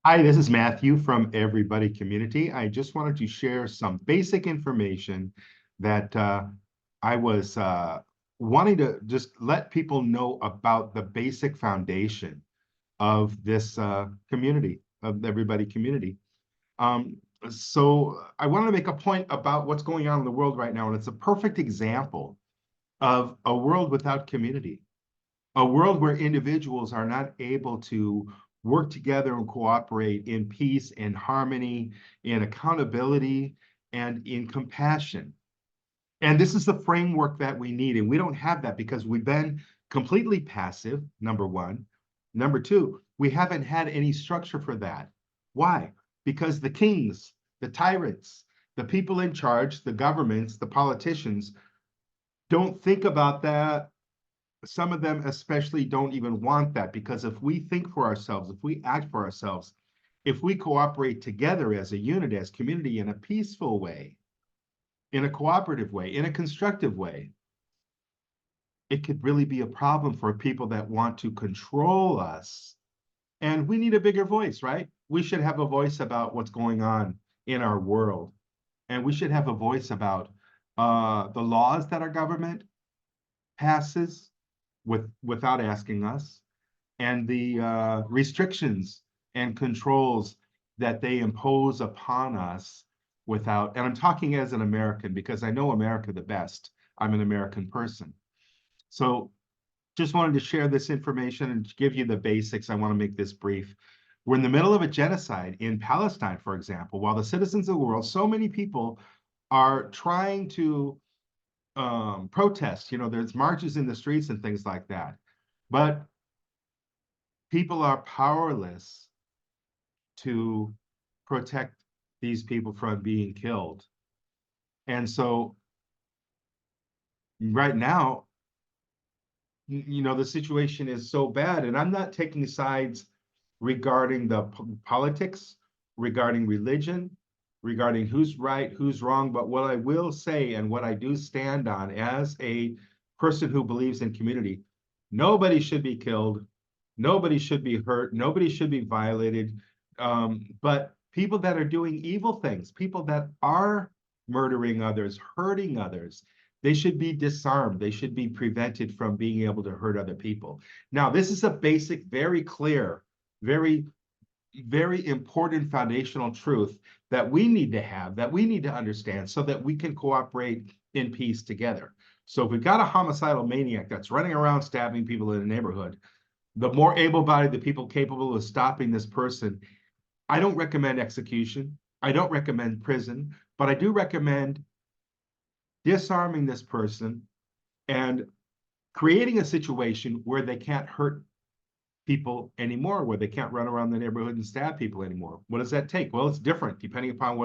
Hi, this is Matthew from Everybody Community. I just wanted to share some basic information that I was wanting to just let people know about the basic foundation of this community, of Everybody Community. Um, so I wanted to make a point about what's going on in the world right now, and it's a perfect example of a world without community, a world where individuals are not able to work together and cooperate in peace and harmony, in accountability, and in compassion. And this is the framework that we need. And we don't have that because we've been completely passive, number one. Number two, we haven't had any structure for that. Why? Because the kings, the tyrants, the people in charge, the governments, the politicians don't think about that. Some of them especially don't even want that, because if we think for ourselves, if we act for ourselves, if we cooperate together as a unit, as community, in a peaceful way, in a cooperative way, in a constructive way, it could really be a problem for people that want to control us. And we need a bigger voice, right? We should have a voice about what's going on in our world. And we should have a voice about the laws that our government passes without asking us, and the restrictions and controls that they impose upon us without, and I'm talking as an American because I know America the best. I'm an American person. So just wanted to share this information and give you the basics. I want to make this brief. We're in the middle of a genocide in Palestine, for example, while the citizens of the world, so many people are trying to protest. There's marches in the streets and things like that. But people are powerless to protect these people from being killed. And so right now, the situation is so bad, and I'm not taking sides regarding the politics, regarding religion, regarding who's right, who's wrong. But what I will say, and what I do stand on as a person who believes in community, nobody should be killed, nobody should be hurt, nobody should be violated. But people that are doing evil things, people that are murdering others, hurting others, they should be disarmed. They should be prevented from being able to hurt other people. Now, this is a basic, very clear, very, very important foundational truth that we need to have, that we need to understand so that we can cooperate in peace together. So if we've got a homicidal maniac that's running around stabbing people in a neighborhood, the more able-bodied the people capable of stopping this person, I don't recommend execution. I don't recommend prison, but I do recommend disarming this person and creating a situation where they can't hurt people anymore, where they can't run around the neighborhood and stab people anymore. What does that take? Well, it's different depending upon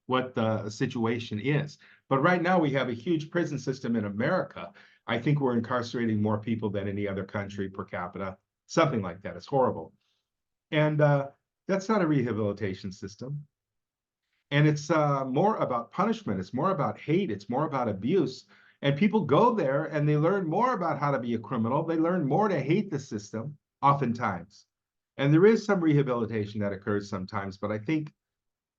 what the situation is. But right now we have a huge prison system in America. I think we're incarcerating more people than any other country per capita, something like that. It's horrible. And that's not a rehabilitation system. And it's more about punishment. It's more about hate. It's more about abuse. And people go there and they learn more about how to be a criminal. They learn more to hate the system, oftentimes. And there is some rehabilitation that occurs sometimes, but I think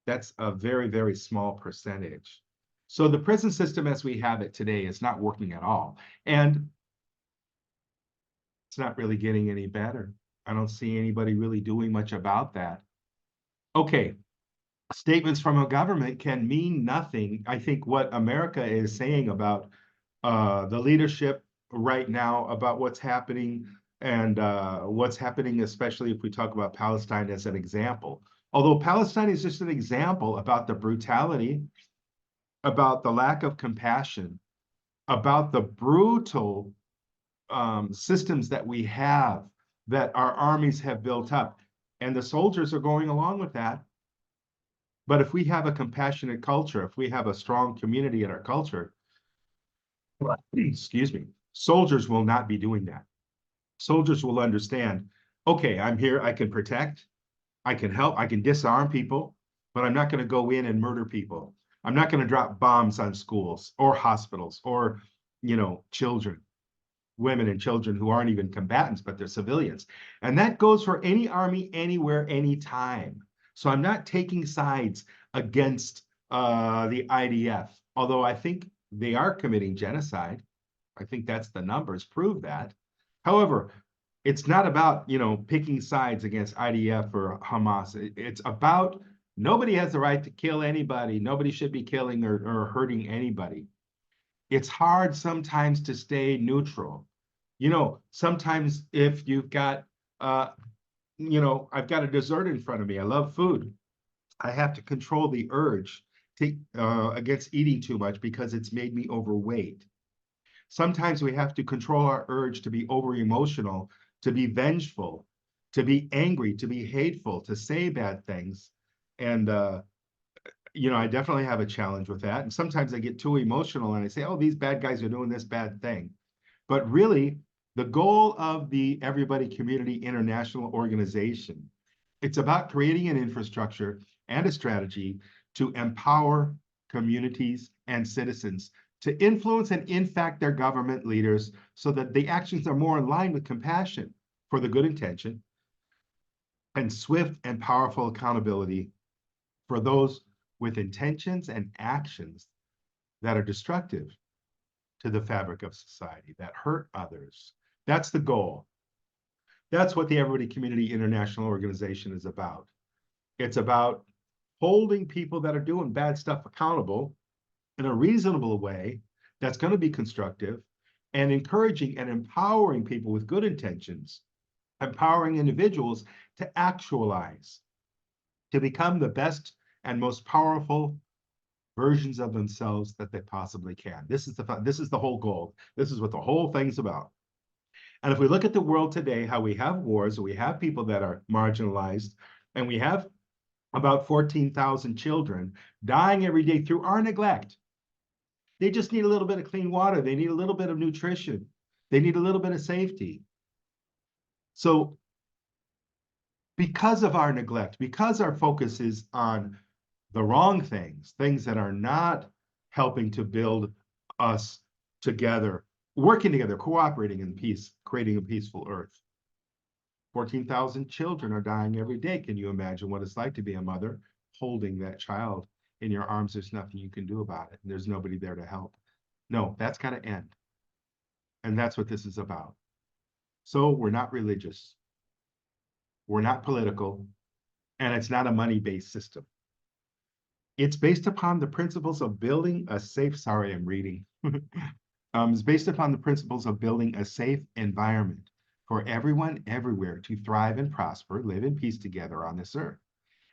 that's a very, very small percentage. So the prison system as we have it today is not working at all. And it's not really getting any better. I don't see anybody really doing much about that. Okay, statements from a government can mean nothing. I think what America is saying about the leadership right now, about what's happening, and what's happening, especially if we talk about Palestine as an example. Although Palestine is just an example about the brutality, about the lack of compassion, about the brutal systems that we have, that our armies have built up. And the soldiers are going along with that. But if we have a compassionate culture, if we have a strong community in our culture, excuse me, soldiers will not be doing that. Soldiers will understand, okay, I'm here, I can protect, I can help, I can disarm people, but I'm not going to go in and murder people. I'm not going to drop bombs on schools or hospitals or, children. women and children who aren't even combatants, but they're civilians. And that goes for any army, anywhere, anytime. So I'm not taking sides against the IDF, although I think they are committing genocide. I think that's the numbers prove that. However, it's not about, picking sides against IDF or Hamas. It's about nobody has the right to kill anybody. Nobody should be killing or hurting anybody. It's hard sometimes to stay neutral. Sometimes if you've got, I've got a dessert in front of me. I love food. I have to control the urge against eating too much because it's made me overweight. Sometimes we have to control our urge to be over emotional, to be vengeful, to be angry, to be hateful, to say bad things. And, I definitely have a challenge with that. And sometimes I get too emotional and I say, oh, these bad guys are doing this bad thing. But really, the goal of the Everybody Community International Organization, it's about creating an infrastructure and a strategy to empower communities and citizens to influence and impact their government leaders so that the actions are more in line with compassion for the good intention and swift and powerful accountability for those with intentions and actions that are destructive to the fabric of society, that hurt others. That's the goal. That's what the Everybody Community International Organization is about. It's about holding people that are doing bad stuff accountable in a reasonable way that's going to be constructive, and encouraging and empowering people with good intentions, empowering individuals to actualize, to become the best and most powerful versions of themselves that they possibly can. This is the whole goal. This is what the whole thing's about. And if we look at the world today, how we have wars, we have people that are marginalized, and we have about 14,000 children dying every day through our neglect. They just need a little bit of clean water. They need a little bit of nutrition. They need a little bit of safety. So because of our neglect, because our focus is on the wrong things, things that are not helping to build us together, working together, cooperating in peace, creating a peaceful earth. 14,000 children are dying every day. Can you imagine what it's like to be a mother holding that child in your arms? There's nothing you can do about it. And there's nobody there to help. No, that's got to end. And that's what this is about. So we're not religious. We're not political. And it's not a money-based system. It's based upon the principles of building a safe, sorry, I'm reading. It's based upon the principles of building a safe environment for everyone everywhere to thrive and prosper, live in peace together on this earth.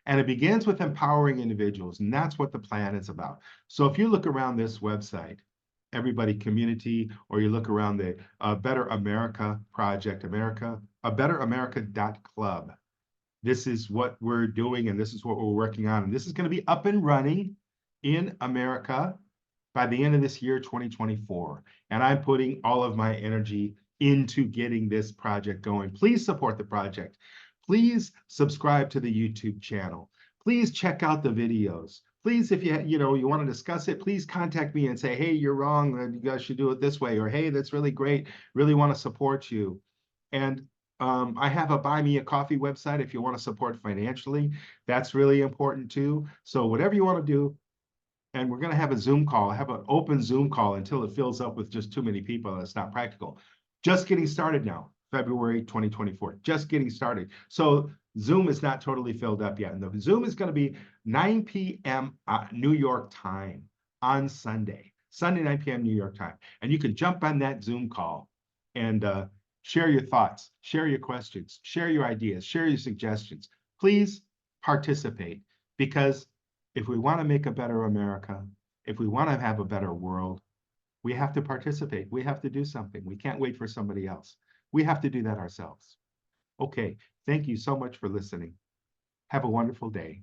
And it begins with empowering individuals, and that's what the plan is about. So if you look around this website, Everybody Community, or you look around the Better America Project, betteramerica.club. This is what we're doing, and this is what we're working on. And this is going to be up and running in America by the end of this year, 2024. And I'm putting all of my energy into getting this project going. Please support the project. Please subscribe to the YouTube channel. Please check out the videos. Please, if you want to discuss it, please contact me and say, hey, you're wrong, you guys should do it this way, or hey, that's really great, really want to support you. And I have a Buy Me a Coffee website if you want to support financially. That's really important too. So whatever you want to do, and we're going to have a Zoom call, have an open Zoom call until it fills up with just too many people. That's not practical. Just getting started now, February 2024, just getting started. So Zoom is not totally filled up yet. And the Zoom is going to be 9 p.m. New York time on Sunday, 9 p.m. New York time. And you can jump on that Zoom call and share your thoughts, share your questions, share your ideas, share your suggestions. Please participate, because if we want to make a better America, if we want to have a better world, we have to participate. We have to do something. We can't wait for somebody else. We have to do that ourselves. Okay, thank you so much for listening. Have a wonderful day.